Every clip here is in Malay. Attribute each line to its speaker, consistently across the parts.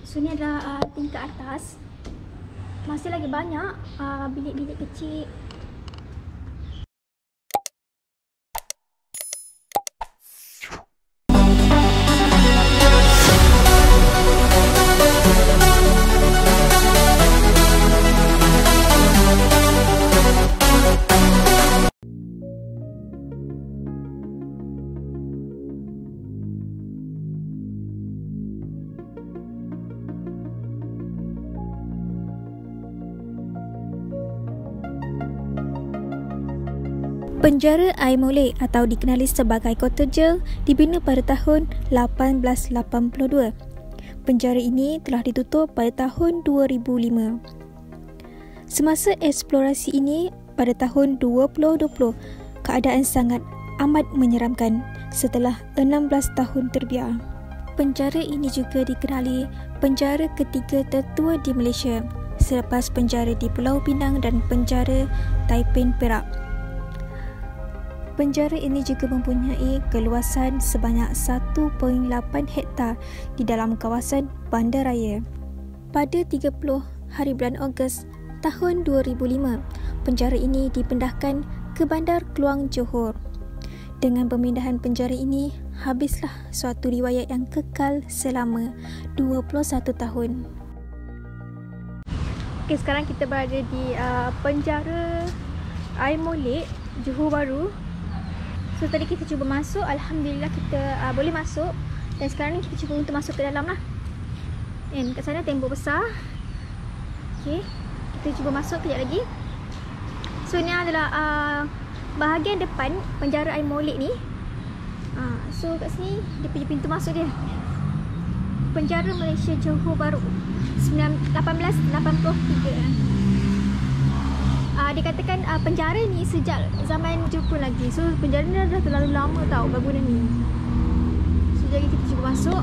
Speaker 1: So ni adalah tingkat atas. Masih lagi banyak bilik-bilik kecil.
Speaker 2: Penjara Air Molek atau dikenali sebagai Kota Jail dibina pada tahun 1882. Penjara ini telah ditutup pada tahun 2005. Semasa eksplorasi ini pada tahun 2020, keadaan sangat amat menyeramkan setelah 16 tahun terbiar. Penjara ini juga dikenali penjara ketiga tertua di Malaysia selepas penjara di Pulau Pinang dan penjara Taiping Perak. Penjara ini juga mempunyai keluasan sebanyak 1.8 hektar di dalam kawasan bandaraya. Pada 30 hari bulan Ogos tahun 2005, penjara ini dipindahkan ke Bandar Keluang, Johor. Dengan pemindahan penjara ini, habislah suatu riwayat yang kekal selama 21 tahun.
Speaker 1: Okay, sekarang kita berada di penjara Air Molek, Johor Bahru. So tadi kita cuba masuk, alhamdulillah kita boleh masuk. Dan sekarang ni kita cuba untuk masuk ke dalam lah. And kat sana tembok besar. Okay, kita cuba masuk kejap lagi. So ni adalah bahagian depan penjara Air Molek ni. So kat sini dia punya pintu masuk dia. Penjara Malaysia Johor Bahru 1883. Dikatakan penjara ni sejak zaman Jepun lagi. So penjara ni dah terlalu lama tau bangunan ni. So jadi kita cuba masuk.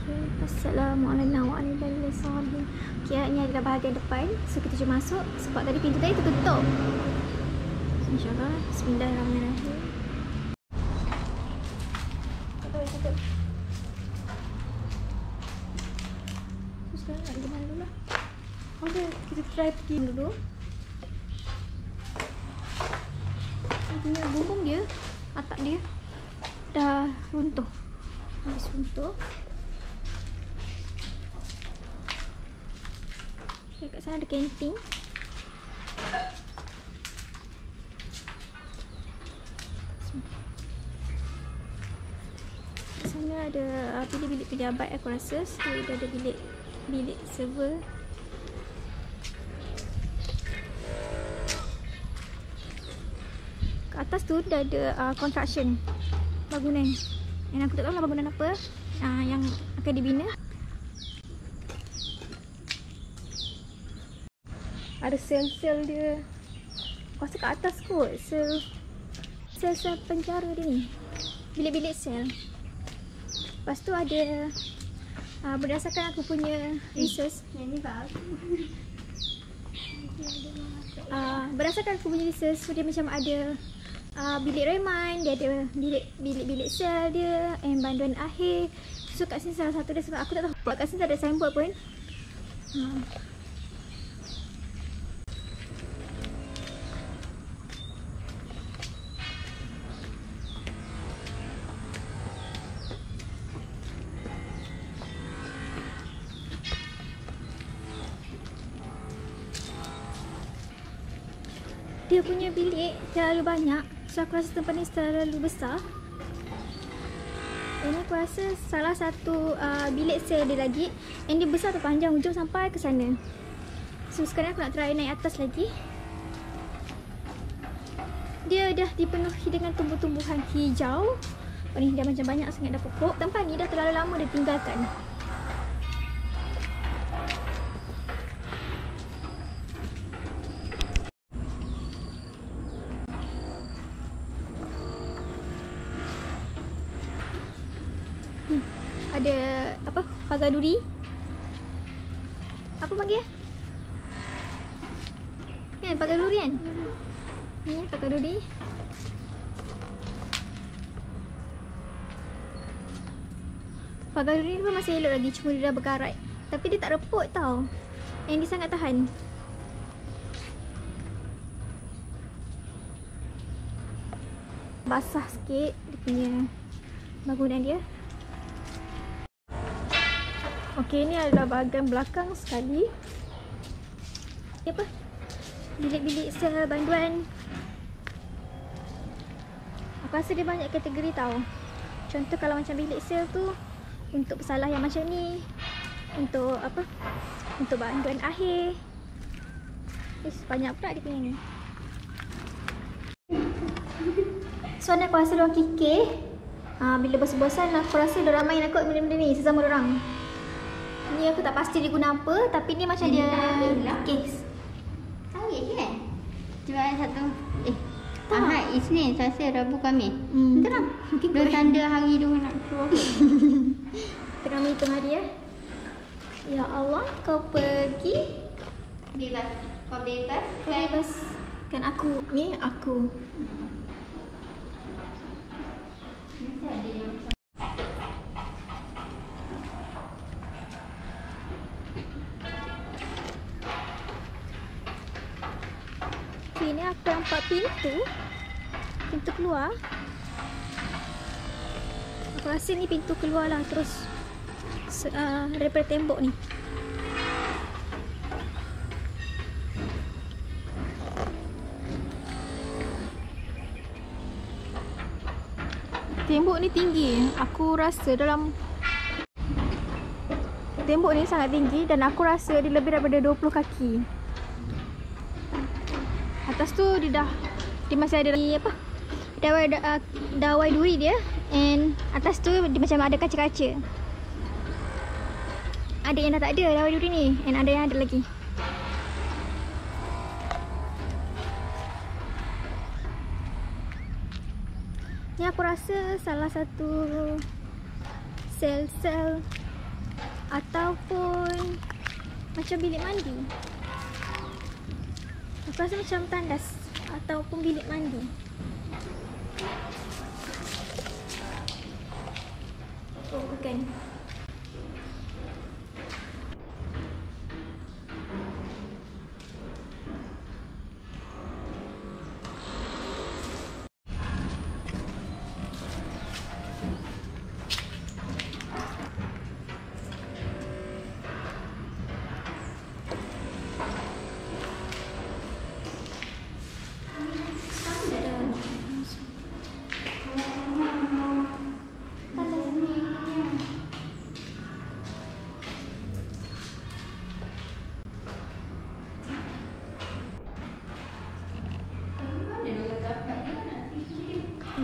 Speaker 1: Okay, Assalamualaikum warahmatullahi wabarakatuh. Okay, ni adalah bahagian depan. So kita cuba masuk sebab tadi pintu tadi tertutup. So, InsyaAllah. Bismillahirrahmanirrahim. Tutup. Sekarang nak pergi mana dulu lah. Okay, kita try pergi dulu. Dia punya bumbung dia, atap dia dah runtuh. Habis runtuh. Okay, kat sana ada kantin. Kat sana ada bilik-bilik pejabat aku rasa. So dia ada bilik server. Kat atas tu dah ada construction bangunan. Yang aku tak tahu lah bangunan apa yang akan dibina. Ada sel-sel dia. Aku rasa kat atas kot sel-sel penjara dia ni. Bilik-bilik sel. Lepas tu ada berdasarkan aku punya research, berdasarkan aku punya research, so dia macam ada bilik remind, dia ada bilik sel dia, banduan akhir. So kat sini salah satu dia sebab aku tak tahu kat sini tak ada signboard pun. Dia punya bilik terlalu banyak. So aku rasa tempat ni terlalu besar. Ini aku rasa salah satu bilik sel dia lagi. Yang dia besar tu panjang hujung sampai ke sana. So sekarang aku nak try naik atas lagi. Dia dah dipenuhi dengan tumbuh-tumbuhan hijau. Ni dah macam banyak sangat dah pokok. Tempat ni dah terlalu lama ditinggalkan. Ada apa? Pagar duri. Apa panggil? Kan pagar duri kan? Ni pagar duri. Pagar ni pun masih elok lagi, cuma dia dah berkarat. Tapi dia tak reput tau. Yang dia sangat tahan. Basah sikit dia punya bangunan dia. Okey, ni adalah bahagian belakang sekali. Ni apa? Bilik-bilik sel banduan. Aku rasa dia banyak kategori tau. Contoh kalau macam bilik sel tu untuk pesalah yang macam ni. Untuk apa? Untuk banduan akhir. Banyak pula dia punya ni. So ni aku rasa diorang kikir. Bila bosan-bosan aku rasa diorang main aku benda-benda ni sesama diorang. Ni aku tak pasti dia guna apa, tapi ni macam dia kes.
Speaker 3: Sawit kan? Jual satu Ahad, Isnin, Selasa, Rabu, Khamis. Betul tak? Dia tanda hari dia nak keluar.
Speaker 1: Kita kami hitung hari ya. Ya Allah, kau pergi
Speaker 3: Bebas. Kau bebas.
Speaker 1: Kau bebaskan aku. Ni aku.
Speaker 3: Mesti ada yang
Speaker 1: Okay, ni aku nampak pintu. Pintu keluar. Aku rasa ni pintu keluar lah. Terus daripada tembok ni. Tembok ni tinggi. Aku rasa dalam tembok ni sangat tinggi dan aku rasa dia lebih daripada 20 kaki. Atas tu dia masih ada lagi apa? Dawai duri dia, and atas tu dia macam ada kaca-kaca. Ada yang dah tak ada dawai duri ni, and ada yang ada lagi. Ni aku rasa salah satu sel-sel ataupun macam bilik mandi. Aku rasa macam tandas ataupun bilik mandi. Oh, bukan.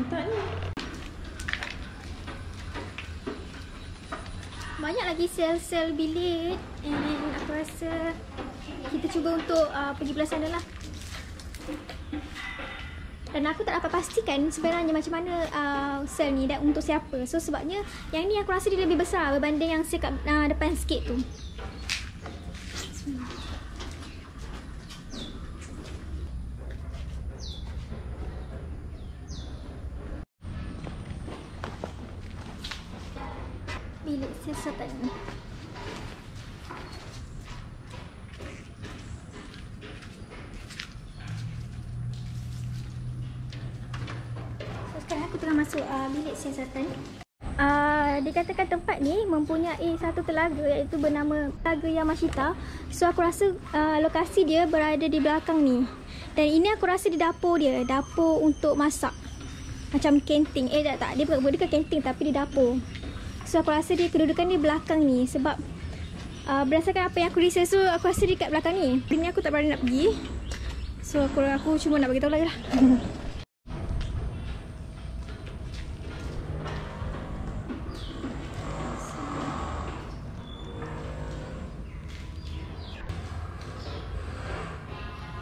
Speaker 1: Tak ni. Banyak lagi sel-sel bilik, and aku rasa kita cuba untuk pergi belah sana lah. Dan aku tak dapat pastikan sebenarnya macam mana sel ni dan untuk siapa. So sebabnya yang ni aku rasa dia lebih besar berbanding yang sel kat depan sikit tu. Bilik siasatan ni. So sekarang aku tengah masuk bilik siasatan. Dikatakan tempat ni mempunyai satu telaga iaitu bernama Telaga Yamashita. So aku rasa lokasi dia berada di belakang ni. Dan ini aku rasa di dapur dia, dapur untuk masak. Macam kanting. Tak, dia bukan kanting tapi di dapur. So aku rasa dia kedudukan dia belakang ni. Sebab berdasarkan apa yang aku research, so aku rasa dia kat belakang ni. Hari ni aku tak berani nak pergi. So aku cuma nak beritahu lagi lah.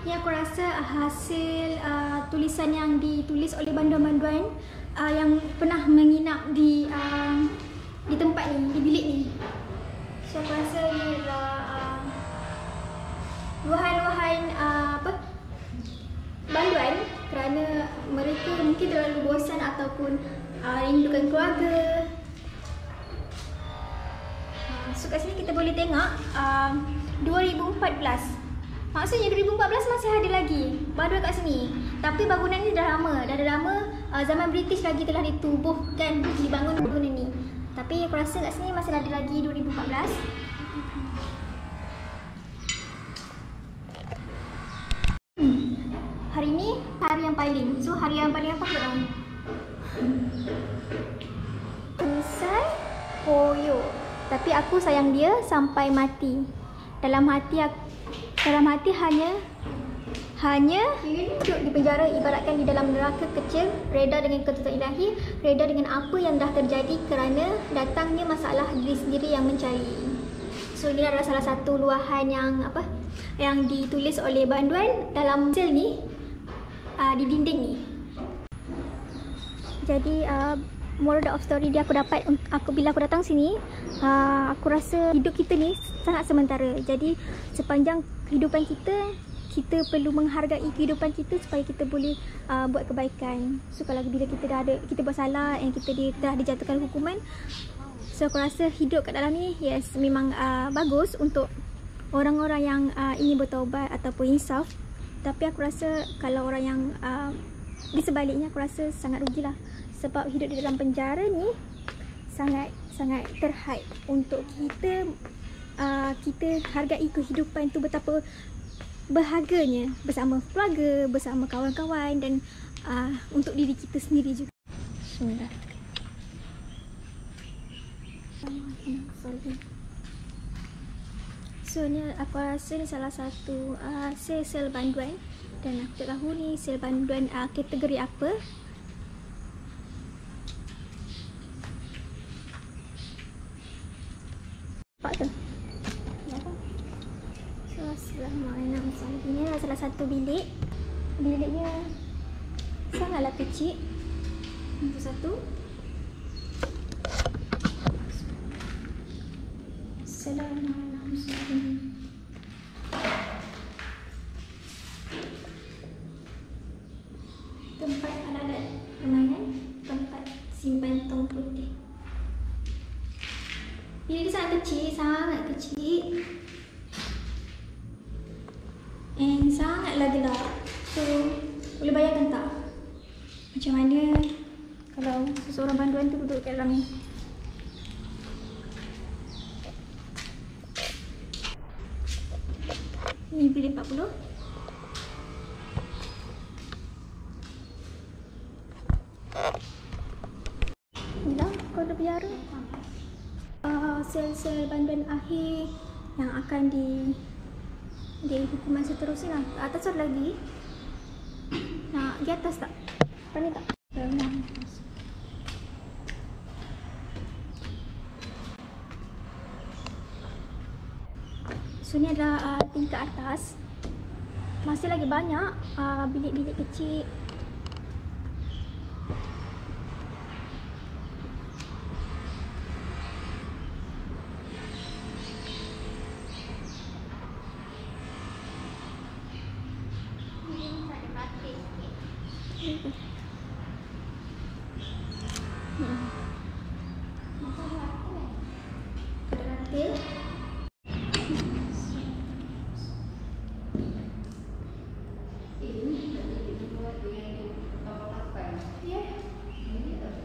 Speaker 1: Ni aku rasa hasil tulisan yang ditulis oleh banduan-banduan yang pernah menginap di tempat ni, di bilik ni. So aku rasa ni adalah luahan-luahan banduan kerana mereka mungkin terlalu bosan ataupun rindukan keluarga. kita boleh tengok 2014. Maksudnya 2014 masih ada lagi. Baru kat sini. Tapi bangunan ni dah lama. Dah lama zaman British lagi telah ditubuhkan, dibangun bangunan ni. Tapi aku rasa kat sini masih ada lagi 2014. Hari ni hari yang paling. So hari yang paling apa kau tahu? Misal Koyo. Tapi aku sayang dia sampai mati. Dalam hati hanya hidup di penjara ibaratkan di dalam neraka kecil, reda dengan ketentuan ilahi, reda dengan apa yang dah terjadi kerana datangnya masalah diri sendiri yang mencari. So ini adalah salah satu luahan yang ditulis oleh Banduan dalam sel ni, di dinding ni. Jadi moral of story dia aku dapat bila aku datang sini, aku rasa hidup kita ni sangat sementara. Jadi sepanjang kehidupan kita perlu menghargai kehidupan kita supaya kita boleh buat kebaikan. So kalau bila kita buat salah yang kita telah dijatuhkan hukuman, so aku rasa hidup kat dalam ni memang bagus untuk orang-orang yang ingin bertaubat ataupun insaf. Tapi aku rasa kalau orang yang di sebaliknya, aku rasa sangat rugilah. Sebab hidup di dalam penjara ni sangat terhad untuk kita hargai kehidupan tu betapa berharganya bersama keluarga, bersama kawan-kawan dan untuk diri kita sendiri juga. Bismillah. So ni aku rasa ni salah satu sel Banduan dan aku tak tahu ni sel Banduan kategori apa. Nampak tu? So ini adalah salah satu bilik. Biliknya sangatlah kecil. Itu satu. Assalamualaikum. Tempat alat-alat permainan, tempat simpan tong putih. Bilik dia sangat kecil. And sangatlah gelap. So boleh bayangkan tak macam mana kalau seseorang Banduan tu duduk kat dalam ni. Ini bilik 40. Dah kau dah biara. Sel-sel Banduan akhir yang akan di hukuman seterusnya lah. Atas ada lagi. Nak di atas tak? Pandai tak? So ni adalah tingkat atas. Masih lagi banyak bilik-bilik kecil.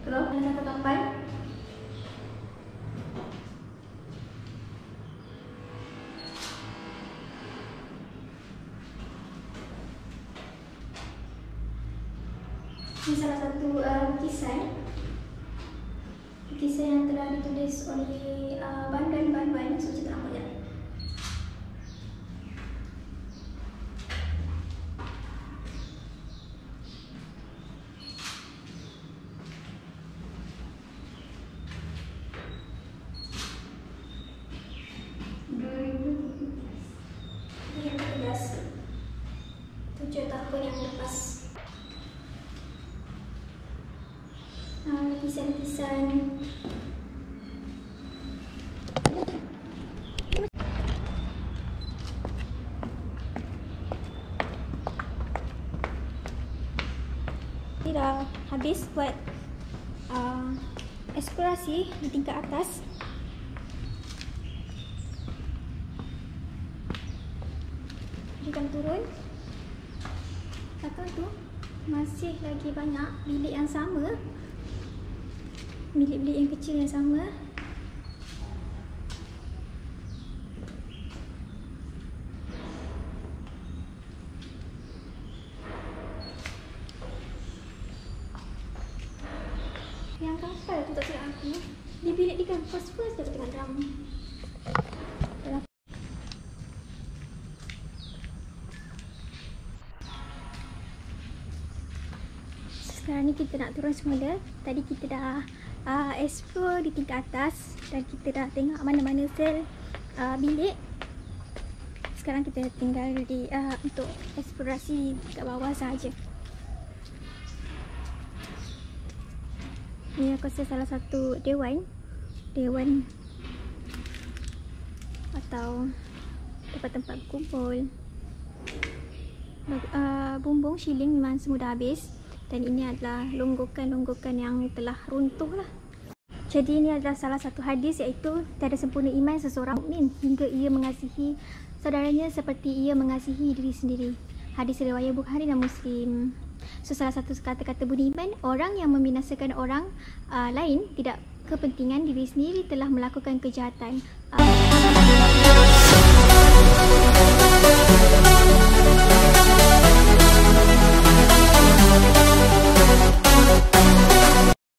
Speaker 1: Kalau ada satu tempat ini salah satu lukisan yang telah ditulis oleh Banduan. So kita nampak je. Lukisan-lukisan ni dah habis buat eksplorasi di tingkat atas. akan turun. Belakang tu masih lagi banyak bilik yang sama. Bilik-bilik yang kecil yang sama. Yang kapal tu tak silap aku. Di bilik dia kan first dah tengah drama. Sekarang ni kita nak turun semula. Tadi kita dah explore di tingkat atas dan kita dah tengok mana-mana sel bilik. Sekarang kita tinggal di untuk eksplorasi kat bawah sahaja. Ni aku rasa salah satu dewan atau tempat-tempat berkumpul. Bumbung shilling memang semua dah habis. Dan ini adalah longgokan-longgokan yang telah runtuh lah. Jadi ini adalah salah satu hadis, iaitu tiada sempurna iman seseorang mukmin hingga ia mengasihi saudaranya seperti ia mengasihi diri sendiri. Hadis riwayat Bukhari dan Muslim. So salah satu kata-kata beriman, orang yang membinasakan orang lain tidak kepentingan diri sendiri telah melakukan kejahatan.